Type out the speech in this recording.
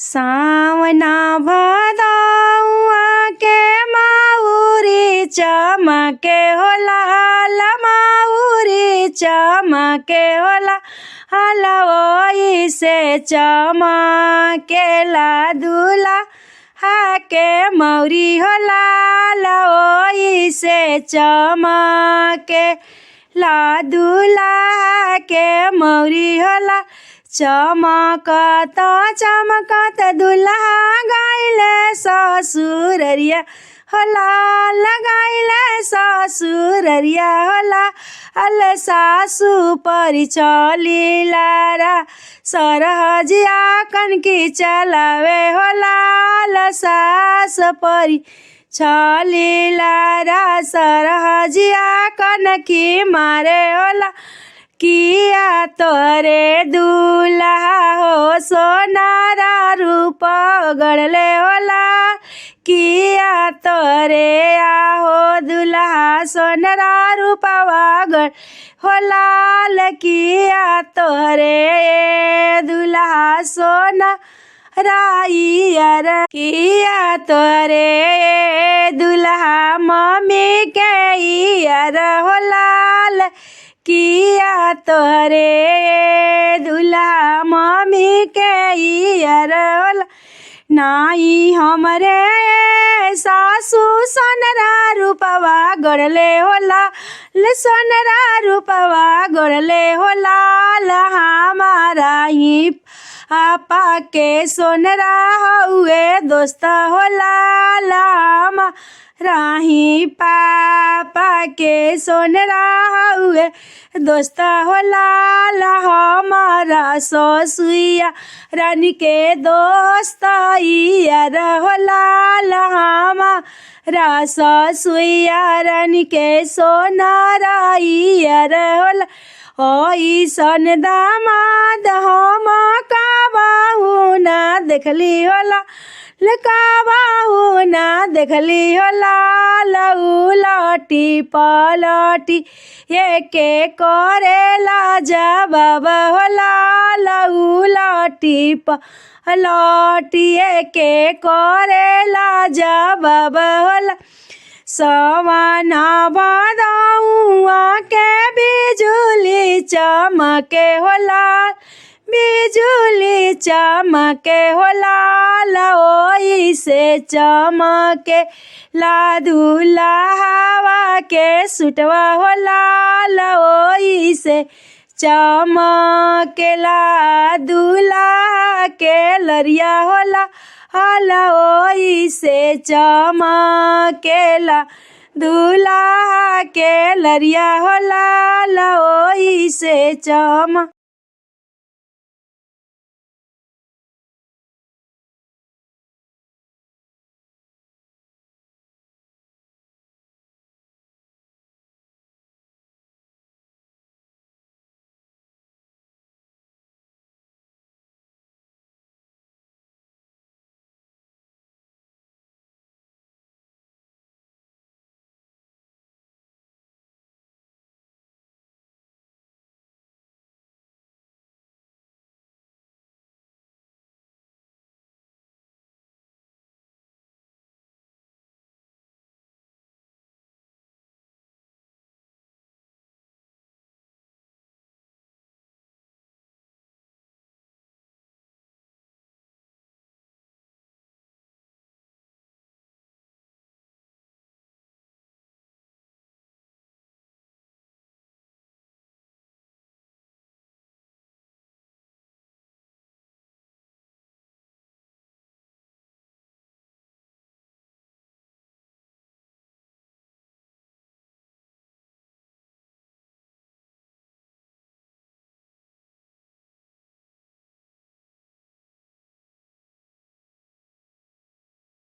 सावना भदौआ के माउरी चमके होला माउरी चमके होला ओई से चमकेला दुल्हा के मौरी होला ओई से चमकेला दुल्हा के मौरी होला। चमकत चमकत दुल्हा गइले ससुररिया होला लगाइले ससुररिया होला। अल सासु परी चलिला रा सरहजिया कनकी चलावे होला। अल सास परी चलिला रा सरहजिया कनकी मारे होला। किया तोरे दुल्हा हो सोनारा रूप गढ़ले होला। किया तोरे आहो दुल्हा सोनारा रूपवा गढ़ होला। किया तोरे दुल्हा सोना राइयर किया तोरे दुल्हा मम्मी के इयर होला। किया तोरे दुल्हा मम्मी के इयर होला। नाई हमरे सासू सोनरा रूपवा गढ़ले होला सोनरा रूपवा गढ़ले होला। हमारा ही आपा के सोनरा हुए दोस्त होला। राही पापा के सोनरा हुए दोस्त होला। हमारा ससुइया रानी के दोस्त यार होला। हमारा ससुइया रानी के सोनारा यार होला। ओइसन दामाद हम काबाहू ना देखली होला काबाहू ना देखली होला। उलटी पलटी एके करेला जवाब होला। उलटी पलटी एके करेला जवाब होला। सवना भदौआ के बिजुली चमके होला बिजुली चमके होला। ओई से चमके ला दुल्हा के सुटवा होला। ओई से चमकेला दुल्हा के लरिया होला। ओई से चमकेला दुल्हा के लरिया होला। ओई से